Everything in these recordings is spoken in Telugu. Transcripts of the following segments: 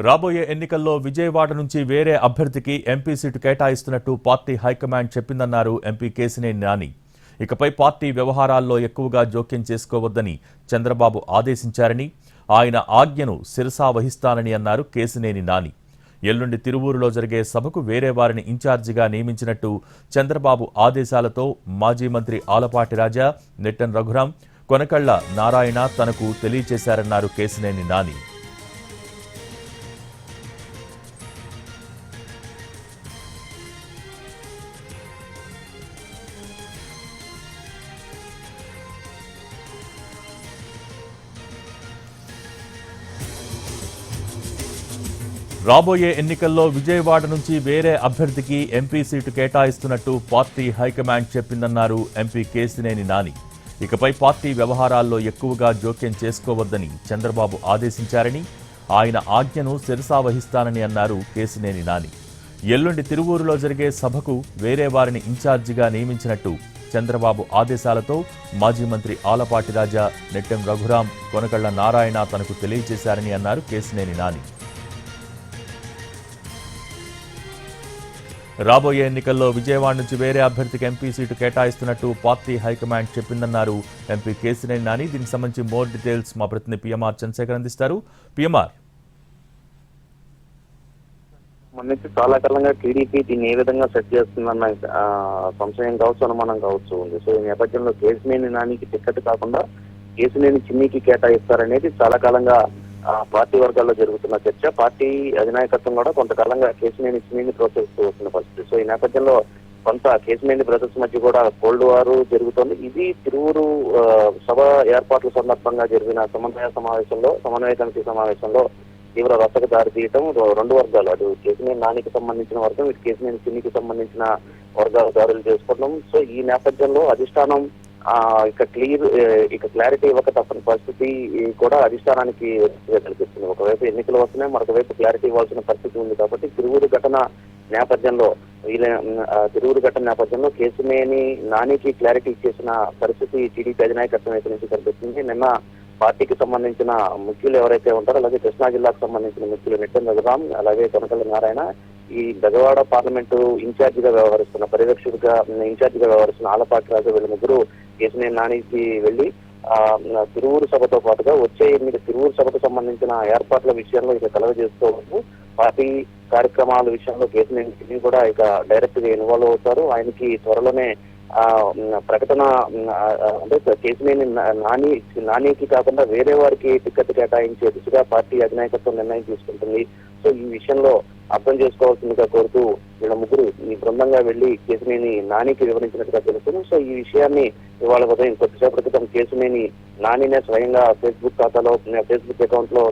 రాబోయే ఎన్నికల్లో విజయవాడ నుంచి వేరే అభ్యర్థికి ఎంపీ సీటు కేటాయిస్తున్నట్టు పార్టీ హైకమాండ్ చెప్పిందన్నారు ఎంపీ కేశినేని నాని. ఇకపై పార్టీ వ్యవహారాల్లో ఎక్కువగా జోక్యం చేసుకోవద్దని చంద్రబాబు ఆదేశించారని, ఆయన ఆజ్ఞను శిరసా వహిస్తానని అన్నారు కేశినేని నాని. ఎల్లుండి తిరువూరులో జరిగే సభకు వేరే వారిని ఇన్ఛార్జిగా నియమించినట్టు చంద్రబాబు ఆదేశాలతో మాజీ మంత్రి ఆలపాటి రాజా, నెట్టెం రఘురాం, కొనకళ్ల నారాయణ తనకు తెలియజేశారన్నారు కేశినేని నాని. రాబోయే ఎన్నికల్లో విజయవాడ నుంచి వేరే అభ్యర్థికి ఎంపీ సీటు కేటాయిస్తున్నట్టు పార్టీ హైకమాండ్ చెప్పిందన్నారు ఎంపీ కేశినేని నాని. ఇకపై పార్టీ వ్యవహారాల్లో ఎక్కువగా జోక్యం చేసుకోవద్దని చంద్రబాబు ఆదేశించారని, ఆయన ఆజ్ఞను శిరసా వహిస్తానని అన్నారు కేశినేని నాని. ఎల్లుండి తిరువూరులో జరిగే సభకు వేరే వారిని ఇన్ఛార్జిగా నియమించినట్టు చంద్రబాబు ఆదేశాలతో మాజీ మంత్రి ఆలపాటి రాజా, నెట్టెం రఘురాం, కొనకళ్ల నారాయణ తనకు తెలియజేశారని అన్నారు కేశినేని నాని. రాబోయే ఎన్నికల్లో విజయవాడ నుంచి వేరే అభ్యర్థికి ఎంపీ సీటు కేటాయిస్తున్నట్టు పార్టీ హైకమాండ్ చెప్పిందన్నారు ఎంపీ కేశినేని నాని. దీనికి సంబంధించి మోర్ డీటెయిల్స్ మా ప్రతినిధి పిఎంఆర్ చంద్రశేఖర్ అందిస్తారు. పిఎంఆర్, మన నుంచి చాలా కాలంగా టీడీపీ దీన్ని ఏ విధంగా సెట్ చేస్తుందన్న సంశయం కావచ్చు, అనుమానం కావచ్చు ఉంది. సో ఈ నేపథ్యంలో కేశినేని నానికి టికెట్ కాకుండా కేశినేని చిన్నికి కేటాయిస్తారనేది చాలా కాలంగా పార్టీ వర్గాల్లో జరుగుతున్న చర్చ. పార్టీ అధినాయకత్వం కూడా కొంతకాలంగా కేశినేని చిన్నిని ప్రోత్సహిస్తూ వస్తున్న పరిస్థితి. సో ఈ నేపథ్యంలో కొంత కేశినేని బ్రదర్స్ మధ్య కూడా కోల్డ్ వార్ జరుగుతోంది. ఇది తిరువురు సభ ఏర్పాట్ల సందర్భంగా జరిగిన సమన్వయ కమిటీ సమావేశంలో తీవ్ర రచ్చకు దారి తీయటం రెండు వర్గాలు, అటు కేశినేని నానికి సంబంధించిన వర్గం, ఇటు కేశినేని చిన్నికి సంబంధించిన వర్గాలు దాడులు చేసుకోవడం. సో ఈ నేపథ్యంలో అధిష్టానం ఇక క్లారిటీ ఇవ్వక తప్పని పరిస్థితి కూడా అధిష్టానానికి కల్పిస్తుంది. ఒకవైపు ఎన్నికలు వస్తున్నాయి, మరొక వైపు క్లారిటీ ఇవ్వాల్సిన పరిస్థితి ఉంది. కాబట్టి తిరువురు ఘటన నేపథ్యంలో కేశినేని నానికి క్లారిటీ ఇచ్చేసిన పరిస్థితి టీడీపీ అధినాయకత్వం వైపు నుంచి కనిపిస్తుంది. నిన్న పార్టీకి సంబంధించిన ముఖ్యులు ఎవరైతే ఉంటారో, అలాగే కృష్ణా జిల్లాకు సంబంధించిన ముఖ్యులు నెట్టెం రఘురాం, అలాగే కొనకళ్ల నారాయణ, ఈ బెజవాడ పార్లమెంటు ఇన్ఛార్జిగా వ్యవహరిస్తున్న ఇన్ఛార్జిగా వ్యవహరిస్తున్న ఆలపాటి రాజు, వీళ్ళ ముగ్గురు కేశినేని నానికి వెళ్లి తిరువూరు సభతో పాటుగా వచ్చే తిరువూరు సభకు సంబంధించిన ఏర్పాట్ల విషయంలో ఇక కలగజేసుకోవచ్చు. పార్టీ కార్యక్రమాల విషయంలో కేశినేని కూడా ఇక డైరెక్ట్ గా ఇన్వాల్వ్ అవుతారు. ఆయనకి త్వరలోనే ప్రకటన అంటే కేశినేని నానికి కాకుండా వేరే వారికి టికెట్ కేటాయించే దిశగా పార్టీ అధినాయకత్వం నిర్ణయం తీసుకుంటుంది. సో ఈ విషయంలో అర్థం చేసుకోవాల్సిందిగా కోరుతూ వీళ్ళ ముగ్గురు ఈ బృందంగా వెళ్లి కేశినేని నానికి వివరించినట్టుగా తెలుస్తుంది. సో ఈ విషయాన్ని ఇవాళ ఉదయం కొద్దిసేపటి క్రితం కేశినేని నానినే స్వయంగా ఫేస్బుక్ అకౌంట్ లో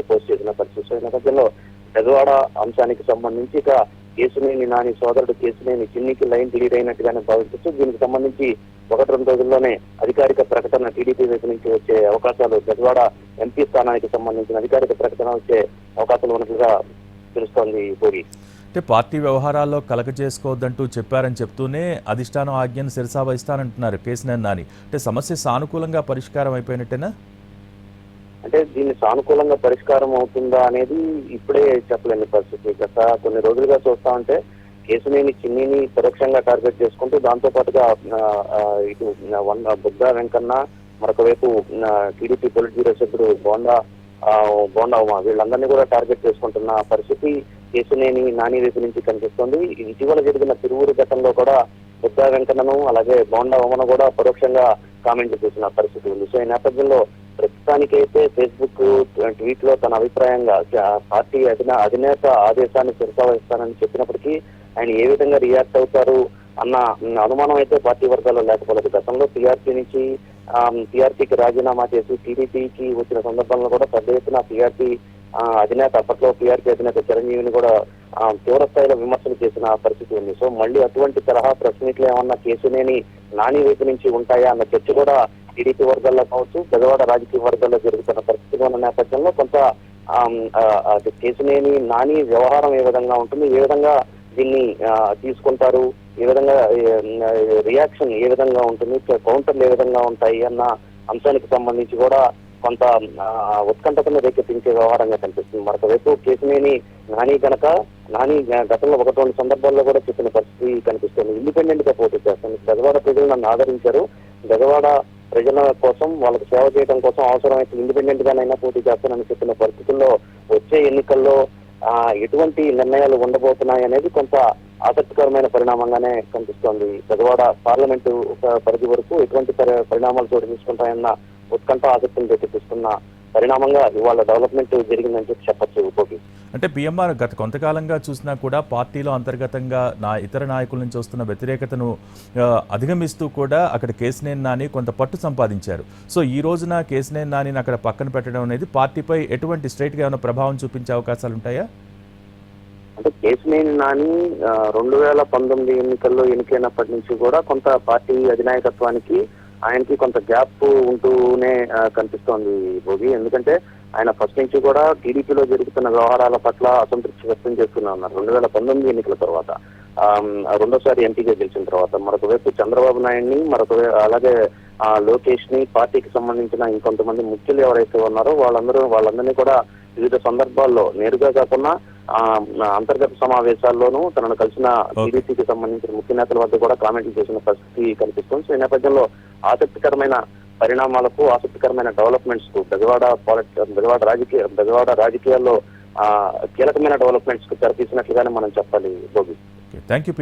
పోస్ట్ చేసిన పరిస్థితి. సో ఈ నేపథ్యంలో బెజవాడ అంశానికి సంబంధించి ఇక కేశినేని నాని సోదరుడు కేశినేని చిన్నికి లైన్ క్లియర్ అయినట్టుగానే భావించవచ్చు. దీనికి సంబంధించి 1-2 రోజుల్లోనే అధికారిక ప్రకటన టీడీపీ వైపు నుంచి వచ్చే అవకాశాలు, బెజవాడ ఎంపీ స్థానానికి సంబంధించిన అధికారిక ప్రకటన వచ్చే అవకాశాలు ఉన్నట్లుగా తెలుస్తోంది. భోగి అంటే పార్టీ వ్యవహారాల్లో కలగజేసుకోవద్దంటూ చెప్పారని చెప్తూనే అధిష్టానం ఆజ్ఞను శిరసా వహిస్తానంటున్నారు కేశినేని నాని. అంటే సమస్య సానుకూలంగా పరిష్కారం అయిపోయినట్టేనా? అంటే దీన్ని సానుకూలంగా పరిష్కారం అవుతుందా అనేది ఇప్పుడే చెప్పలేని పరిస్థితి. గత కొన్ని రోజులుగా చూస్తా ఉంటే కేశినేని చిన్నిని పరోక్షంగా టార్గెట్ చేసుకుంటూ, దాంతో పాటుగా ఇటు బుద్ధా వెంకన్న, మరొక వైపు టీడీపీ పొలిట్ బ్యూరో సభ్యుడు బోండా ఉమా, వీళ్ళందరినీ కూడా టార్గెట్ చేసుకుంటున్న పరిస్థితి కేశినేని నాని వైపు నుంచి కనిపిస్తోంది. ఇటీవల జరిగిన తిరువూరు ఘటనలో కూడా బుద్ధా వెంకన్నను, అలాగే బోండా ఉమను కూడా పరోక్షంగా కామెంట్లు చేసిన పరిస్థితి ఉంది. సో ఈ నేపథ్యంలో ప్రస్తుతానికైతే ఫేస్బుక్ ట్వీట్ లో తన అభిప్రాయంగా పార్టీ అధినేత ఆదేశాన్ని శిరసా వహిస్తానని చెప్పినప్పటికీ ఆయన ఏ విధంగా రియాక్ట్ అవుతారు అన్న అనుమానం అయితే పార్టీ వర్గాల్లో లేకపోలేదు. గతంలో టీఆర్పీకి రాజీనామా చేసి టీడీపీకి వచ్చిన సందర్భంలో కూడా పెద్ద ఎత్తున అప్పట్లో టీఆర్పీ అధినేత చిరంజీవిని కూడా తీవ్ర స్థాయిలో విమర్శలు చేసిన పరిస్థితి ఉంది. సో మళ్ళీ అటువంటి తరహా ప్రెస్ మీట్లు ఏమన్నా కేశినేని నాని వైపు నుంచి ఉంటాయా అన్న చర్చ కూడా టీడీపీ వర్గాల్లో కావచ్చు, బెజవాడ రాజకీయ వర్గాల్లో జరుగుతున్న పరిస్థితి ఉన్న నేపథ్యంలో కొంత కేశినేని నాని వ్యవహారం ఏ విధంగా ఉంటుంది, ఏ విధంగా దీన్ని తీసుకుంటారు, ఏ విధంగా రియాక్షన్ ఏ విధంగా ఉంటుంది, కౌంటర్లు ఏ విధంగా ఉంటాయి అన్న అంశానికి సంబంధించి కూడా కొంత ఉత్కంఠతను రేకెత్తించే వ్యవహారంగా కనిపిస్తుంది. మరొక వైపు కేసినేని నాని గతంలో 1-2 సందర్భాల్లో కూడా చెప్పిన పరిస్థితి కనిపిస్తుంది. ఇండిపెండెంట్ గా పోటీ చేస్తాను, గజవాడ ప్రజలు నన్ను ఆదరించారు, గజవాడ ప్రజల కోసం వాళ్ళకి సేవ చేయడం కోసం అవసరమైతే ఇండిపెండెంట్ గానైనా పోటీ చేస్తానని చెప్పిన పరిస్థితుల్లో వచ్చే ఎన్నికల్లో ఎటువంటి నిర్ణయాలు ఉండబోతున్నాయి అనేది కొంత ఆసక్తికరమైన పరిణామంగానే కనిపిస్తోంది. గజవాడ పార్లమెంటు పరిధి వరకు ఎటువంటి పరిణామాలు చోటు తీసుకుంటాయన్న ఉత్కంఠ ఆసక్తిని రేకెత్తిస్తున్న పరిణామంగా ఇవాళ డెవలప్మెంట్ జరిగిందని చెప్పి చెప్పచ్చు. పోటీ అంటే పిఎంఆర్ గత కొంతకాలంగా చూసినా కూడా పార్టీలో అంతర్గతంగా ఇతర నాయకుల నుంచి వస్తున్న వ్యతిరేకతను అధిగమిస్తూ కూడా అక్కడ కేసినేని నాని కొంత పట్టు సంపాదించారు. సో ఈ రోజున కేసినేని నానిని అక్కడ పక్కన పెట్టడం అనేది పార్టీపై ఎటువంటి స్ట్రైట్గా ఏమైనా ప్రభావం చూపించే అవకాశాలు ఉంటాయా? అంటే కేసినేని నాని 2019 ఎన్నికల్లో ఎన్నికైనప్పటి నుంచి కూడా కొంత పార్టీ అధినాయకత్వానికి ఆయనకి కొంత గ్యాప్ ఉంటూనే కనిపిస్తోంది భోగి. ఎందుకంటే ఆయన ఫస్ట్ నుంచి కూడా టీడీపీలో జరుగుతున్న వ్యవహారాల పట్ల అసంతృప్తి వ్యక్తం చేస్తూనే ఉన్నారు. 2019 ఎన్నికల తర్వాత రెండోసారి ఎంపీగా గెలిచిన తర్వాత మరొక వైపు చంద్రబాబు నాయుడిని, అలాగే లోకేష్ ని, పార్టీకి సంబంధించిన ఇంకొంతమంది ముఖ్యులు ఎవరైతే ఉన్నారో వాళ్ళందరినీ కూడా వివిధ సందర్భాల్లో నేరుగా కాకుండా అంతర్గత సమావేశాల్లోనూ తనను కలిసిన టీడీపీకి సంబంధించిన ముఖ్య నేతల వద్ద కూడా కామెంట్లు చేసిన పరిస్థితి కనిపిస్తుంది. సో ఈ నేపథ్యంలో ఆసక్తికరమైన పరిణామాలకు, ఆసక్తికరమైన డెవలప్మెంట్స్ కు బెజవాడ రాజకీయాల్లో కీలకమైన డెవలప్మెంట్స్ కు తెరతీసినట్లుగానే మనం చెప్పాలి. Bhogi, thank you.